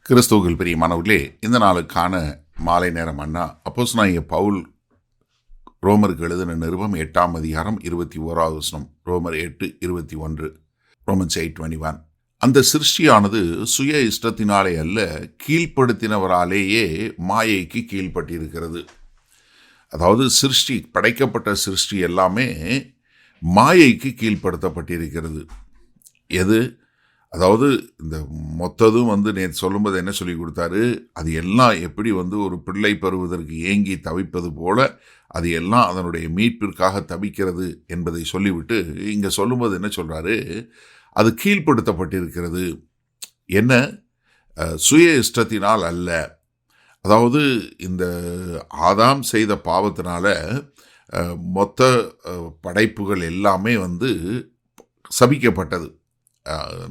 கிறிஸ்துவுக்குள் பிரியமானவர்களே, இந்த நாளுக்கான மாலை நேரம் அண்ணா அப்போஸ்தலனாகிய பவுல் ரோமருக்கு எழுதின நிருபம் 8ஆம் அதிகாரம் 21வது வசனம். ரோமர் 8:21. ரோமன்ஸ் 8:21. அந்த சிருஷ்டியானது சுய இஷ்டத்தினாலே அல்ல, கீழ்ப்படுத்தினவராலேயே மாயைக்கு கீழ்ப்பட்டிருக்கிறது. அதாவது படைக்கப்பட்ட சிருஷ்டி எல்லாமே மாயைக்கு கீழ்ப்படுத்தப்பட்டிருக்கிறது. எது? அதாவது இந்த மொத்ததும் நேற்று சொல்லும்போது என்ன சொல்லி கொடுத்தாரு, அது எல்லாம் எப்படி ஒரு பிள்ளை பெறுவதற்கு ஏங்கி தவிப்பது போல அது எல்லாம் அதனுடைய மீட்பிற்காக தவிக்கிறது என்பதை சொல்லிவிட்டு இங்கே சொல்லும்போது என்ன சொல்கிறாரு, அது கீழ்ப்படுத்தப்பட்டிருக்கிறது. என்ன? சுய இஷ்டத்தினால் அல்ல. அதாவது இந்த ஆதாம் செய்த பாவத்தினால மொத்த படைப்புகள் எல்லாமே சபிக்கப்பட்டது.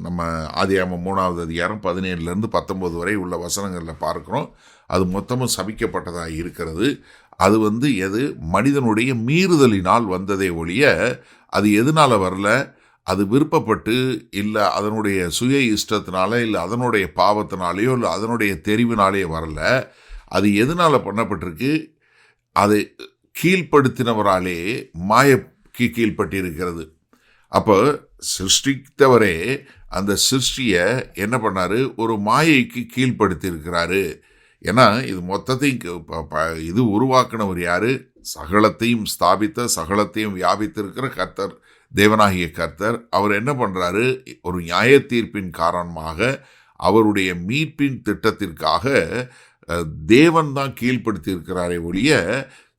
நம்ம ஆதியாகமம் 3ஆவது அதிகாரம் 17லேருந்து 19 வரை உள்ள வசனங்களில் பார்க்குறோம். அது மொத்தமும் சபிக்கப்பட்டதாக இருக்கிறது. அது எது? மனிதனுடைய மீறுதலினால் வந்ததே ஒழிய அது எதனால் வரல? அது விருப்பப்பட்டு இல்லை அதனுடைய சுய இஷ்டத்தினால இல்லை அதனுடைய பாவத்தினாலேயோ இல்லை அதனுடைய தெரிவினாலேயோ வரல. அது எதனால் பண்ணப்பட்டிருக்கு? அதை கீழ்ப்படுத்தினவராலே மாயக்கு கீழ்ப்பட்டிருக்கிறது. அப்போ சிருஷ்டித்தவரே அந்த சிருஷ்டியை என்ன பண்ணாரு? ஒரு மாயைக்கு கீழ்ப்படுத்தியிருக்கிறாரு. ஏன்னா இது மொத்தத்தையும் இது உருவாக்கினவர் யாரு? சகலத்தையும் ஸ்தாபித்த சகலத்தையும் வியாபித்திருக்கிற கர்த்தர், தேவனாகிய கர்த்தர். அவர் என்ன பண்ணுறாரு? ஒரு நியாய தீர்ப்பின் காரணமாக அவருடைய மீட்பின் திட்டத்திற்காக தேவன் தான் கீழ்ப்படுத்தி இருக்கிறாரே ஒழிய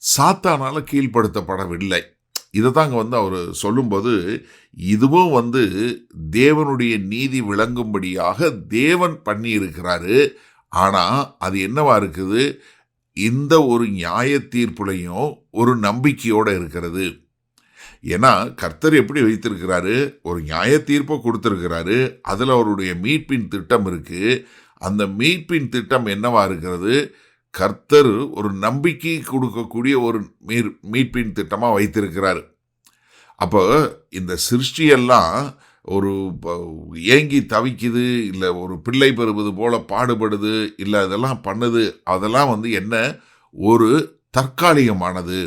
சாத்தானால் கீழ்ப்படுத்தப்படவில்லை. இதை தாங்க அவர் சொல்லும்போது, இதுவும் தேவனுடைய நீதி விளங்கும்படியாக தேவன் பண்ணி இருக்கிறாரு. ஆனால் அது என்னவா இருக்குது? இந்த ஒரு நியாய தீர்ப்புலையும் ஒரு நம்பிக்கையோடு இருக்கிறது. ஏன்னா கர்த்தர் எப்படி வைத்திருக்கிறாரு? ஒரு நியாய தீர்ப்பை கொடுத்துருக்கிறாரு. அதில் அவருடைய மீட்பின் திட்டம் இருக்குது. அந்த மீட்பின் திட்டம் என்னவா இருக்கிறது? கர்த்தர் ஒரு நம்பிக்கை கொடுக்கக்கூடிய ஒரு மீட்பின் திட்டமாக வைத்திருக்கிறார். அப்போ இந்த சிருஷ்டியெல்லாம் ஒரு ஏங்கி தவிக்குது, இல்லை ஒரு பிள்ளை பெறுவது போல பாடுபடுது, இல்லை அதெல்லாம் பண்ணுது. அதெல்லாம் என்ன? ஒரு தற்காலிகமானது.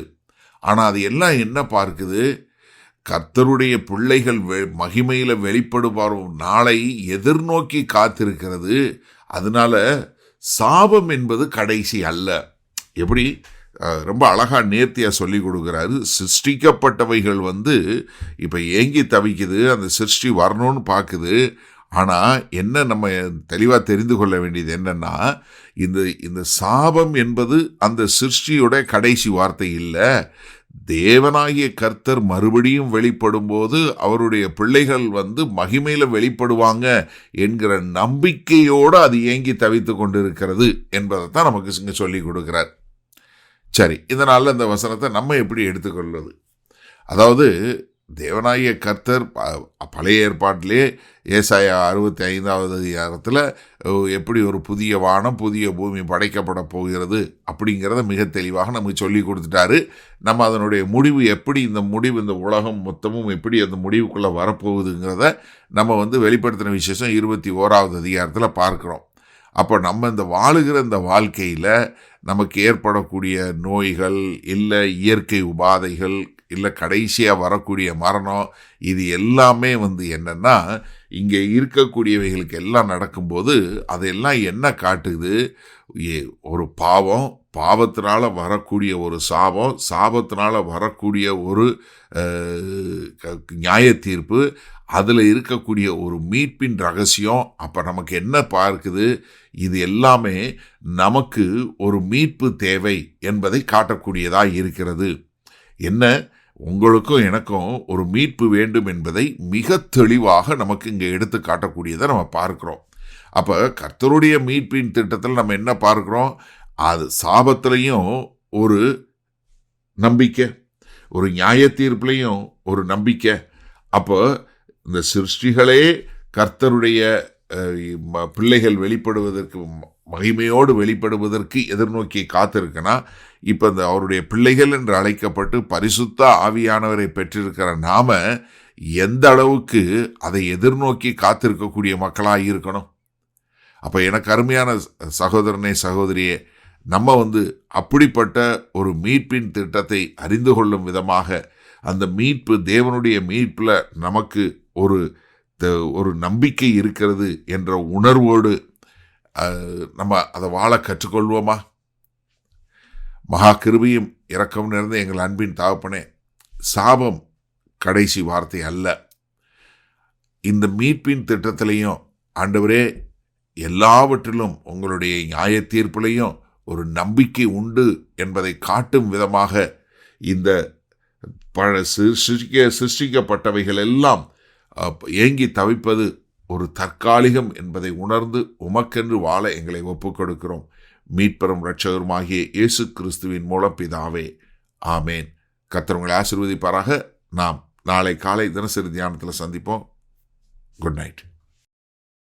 ஆனால் அது எல்லாம் என்ன பார்க்குது? கர்த்தருடைய பிள்ளைகள் மகிமையில் வெளிப்படுவாரும் நாளை எதிர்நோக்கி காத்திருக்கிறது. அதனால சாபம் என்பது கடைசி அல்ல. எப்படி ரொம்ப அழகாக நேர்த்தியாக சொல்லி கொடுக்குறாரு. சிருஷ்டிக்கப்பட்டவைகள் இப்போ ஏங்கி தவிக்குது, அந்த சிருஷ்டி வரணும்னு பார்க்குது. ஆனால் என்ன நம்ம தெளிவாக தெரிந்து கொள்ள வேண்டியது என்னென்னா, இந்த சாபம் என்பது அந்த சிருஷ்டியோட கடைசி வார்த்தை இல்லை. தேவனாகிய கர்த்தர் மறுபடியும் வெளிப்படும் போது அவருடைய பிள்ளைகள் மகிமையில் வெளிப்படுவாங்க என்கிற நம்பிக்கையோடு அது ஏங்கி தவித்து கொண்டிருக்கிறது என்பதை தான் நமக்கு இங்கே சொல்லி கொடுக்குறார். சரி, இதனால் இந்த வசனத்தை நம்ம எப்படி எடுத்துக்கொள்வது? அதாவது தேவனாகிய கர்த்தர் பழைய ஏற்பாட்டிலே ஏசாயா 65வது அதிகாரத்தில் எப்படி ஒரு புதிய வானம் புதிய பூமி படைக்கப்பட போகிறது அப்படிங்கிறத மிக தெளிவாக நமக்கு சொல்லி கொடுத்துட்டாரு. நம்ம அதனுடைய முடிவு எப்படி, இந்த உலகம் மொத்தமும் எப்படி அந்த முடிவுக்குள்ளே வரப்போகுதுங்கிறத நம்ம வெளிப்படுத்தின விசேஷம் 21வது அதிகாரத்தில் பார்க்குறோம். அப்போ நம்ம இந்த வாழுகிற இந்த வாழ்க்கையில் நமக்கு ஏற்படக்கூடிய நோய்கள், இல்லை இயற்கை உபாதைகள், இல்லை கடைசியாக வரக்கூடிய மரணம், இது எல்லாமே என்னென்னா இங்கே இருக்கக்கூடியவைகளுக்கு எல்லாம் நடக்கும்போது அதெல்லாம் என்ன காட்டுது? ஒரு பாவத்தினால வரக்கூடிய ஒரு சாபத்தினால வரக்கூடிய ஒரு நியாய தீர்ப்பு, அதில் இருக்கக்கூடிய ஒரு மீட்பின் ரகசியம். அப்போ நமக்கு என்ன பார்க்குது? இது எல்லாமே நமக்கு ஒரு மீட்பு தேவை என்பதை காட்டக்கூடியதாக இருக்கிறது. என்ன? உங்களுக்கும் எனக்கும் ஒரு மீட்பு வேண்டும் என்பதை மிக தெளிவாக நமக்கு இங்கே எடுத்து காட்டக்கூடியதை நம்ம பார்க்குறோம். அப்போ கர்த்தருடைய மீட்பின் திட்டத்தில் நம்ம என்ன பார்க்குறோம்? அது சாபத்திலையும் ஒரு நம்பிக்கை, ஒரு நியாய தீர்ப்புலையும் ஒரு நம்பிக்கை. அப்போ இந்த சிருஷ்டிகளே கர்த்தருடைய பிள்ளைகள் வெளிப்படுவதற்கு, மகிமையோடு வெளிப்படுவதற்கு எதிர்நோக்கி காத்திருக்குன்னா, இப்போ அவருடைய பிள்ளைகள் என்று அழைக்கப்பட்டு பரிசுத்த ஆவியானவரை பெற்றிருக்கிற நாம எந்த அளவுக்கு அதை எதிர்நோக்கி காத்திருக்கக்கூடிய மக்களாக இருக்கணும்? அப்போ எனக்கு அருமையான சகோதரனே சகோதரியே, நம்ம அப்படிப்பட்ட ஒரு மீட்பின் திட்டத்தை அறிந்து கொள்ளும் விதமாக அந்த மீட்பு, தேவனுடைய மீட்பில் நமக்கு ஒரு நம்பிக்கை இருக்கிறது என்ற உணர்வோடு நம்ம அதை வாழ கற்றுக்கொள்வோமா? மகா கிருபையும் இரக்கம் நிறைந்த எங்கள் அன்பின் தகப்பனே, சாபம் கடைசி வார்த்தை அல்ல. இந்த மீட்பின் திட்டத்திலையும் ஆண்டவரே, எல்லாவற்றிலும் உங்களுடைய நியாய தீர்ப்பிலையும் ஒரு நம்பிக்கை உண்டு என்பதை காட்டும் விதமாக இந்த சிருஷ்டிக்கப்பட்டவைகள் எல்லாம் ஏங்கி தவிப்பது ஒரு தற்காலிகம் என்பதை உணர்ந்து உமக்கென்று வாழ எங்களை ஒப்புக் கொடுக்கிறோம். மீட்பெரும் இரட்சகருமாகிய இயேசு கிறிஸ்துவின் மூலம் பிதாவே, ஆமேன். கர்த்தர் உங்களை ஆசீர்வதிப்பாராக. நாம் நாளை காலை தினசரி தியானத்தில் சந்திப்போம். Good night.